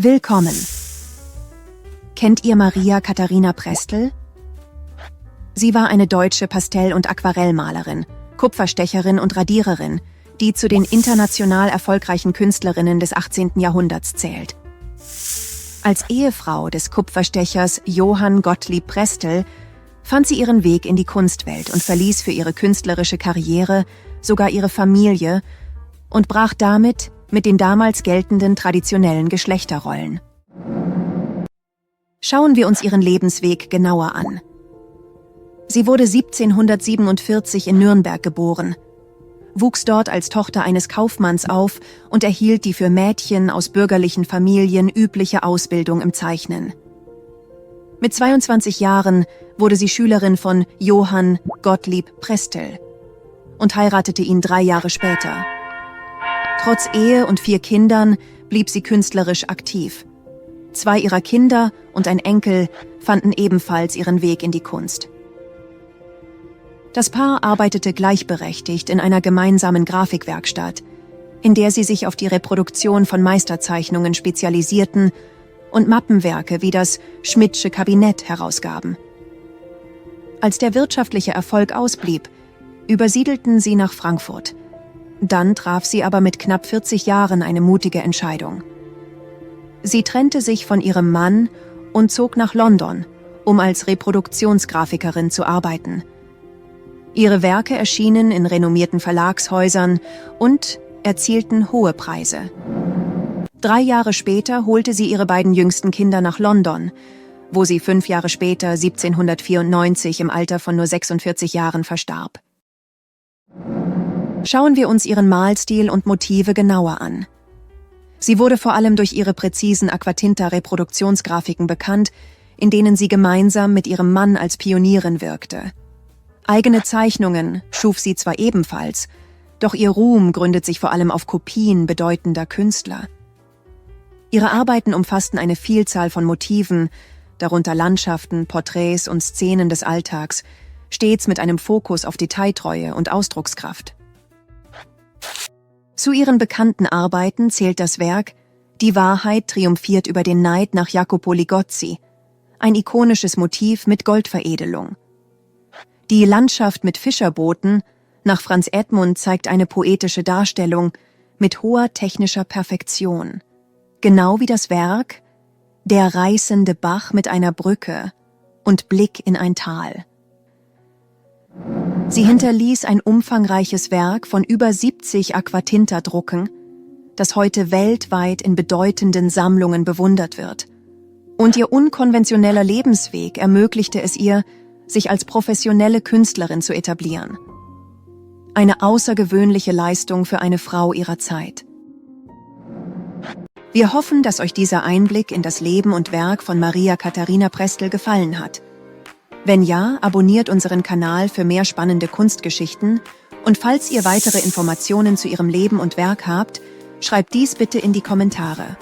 Willkommen! Kennt ihr Maria Katharina Prestel? Sie war eine deutsche Pastell- und Aquarellmalerin, Kupferstecherin und Radiererin, die zu den international erfolgreichen Künstlerinnen des 18. Jahrhunderts zählt. Als Ehefrau des Kupferstechers Johann Gottlieb Prestel fand sie ihren Weg in die Kunstwelt und verließ für ihre künstlerische Karriere sogar ihre Familie und brach damit mit den damals geltenden traditionellen Geschlechterrollen. Schauen wir uns ihren Lebensweg genauer an. Sie wurde 1747 in Nürnberg geboren, wuchs dort als Tochter eines Kaufmanns auf und erhielt die für Mädchen aus bürgerlichen Familien übliche Ausbildung im Zeichnen. Mit 22 Jahren wurde sie Schülerin von Johann Gottlieb Prestel und heiratete ihn 3 Jahre später. Trotz Ehe und 4 Kindern blieb sie künstlerisch aktiv. 2 ihrer Kinder und ein Enkel fanden ebenfalls ihren Weg in die Kunst. Das Paar arbeitete gleichberechtigt in einer gemeinsamen Grafikwerkstatt, in der sie sich auf die Reproduktion von Meisterzeichnungen spezialisierten und Mappenwerke wie das Schmidtsche Kabinett herausgaben. Als der wirtschaftliche Erfolg ausblieb, übersiedelten sie nach Frankfurt. Dann traf sie aber mit knapp 40 Jahren eine mutige Entscheidung. Sie trennte sich von ihrem Mann und zog nach London, um als Reproduktionsgrafikerin zu arbeiten. Ihre Werke erschienen in renommierten Verlagshäusern und erzielten hohe Preise. 3 Jahre später holte sie ihre beiden jüngsten Kinder nach London, wo sie 5 Jahre später, 1794, im Alter von nur 46 Jahren verstarb. Schauen wir uns ihren Malstil und Motive genauer an. Sie wurde vor allem durch ihre präzisen Aquatinta-Reproduktionsgrafiken bekannt, in denen sie gemeinsam mit ihrem Mann als Pionierin wirkte. Eigene Zeichnungen schuf sie zwar ebenfalls, doch ihr Ruhm gründet sich vor allem auf Kopien bedeutender Künstler. Ihre Arbeiten umfassten eine Vielzahl von Motiven, darunter Landschaften, Porträts und Szenen des Alltags, stets mit einem Fokus auf Detailtreue und Ausdruckskraft. Zu ihren bekannten Arbeiten zählt das Werk »Die Wahrheit triumphiert über den Neid« nach Jacopo Ligozzi, ein ikonisches Motiv mit Goldveredelung. Die Landschaft mit Fischerbooten nach Franz Edmund zeigt eine poetische Darstellung mit hoher technischer Perfektion, genau wie das Werk »Der reißende Bach mit einer Brücke« und »Blick in ein Tal«. Sie hinterließ ein umfangreiches Werk von über 70 Aquatinta-Drucken, das heute weltweit in bedeutenden Sammlungen bewundert wird. Und ihr unkonventioneller Lebensweg ermöglichte es ihr, sich als professionelle Künstlerin zu etablieren. Eine außergewöhnliche Leistung für eine Frau ihrer Zeit. Wir hoffen, dass euch dieser Einblick in das Leben und Werk von Maria Katharina Prestel gefallen hat. Wenn ja, abonniert unseren Kanal für mehr spannende Kunstgeschichten und falls ihr weitere Informationen zu ihrem Leben und Werk habt, schreibt dies bitte in die Kommentare.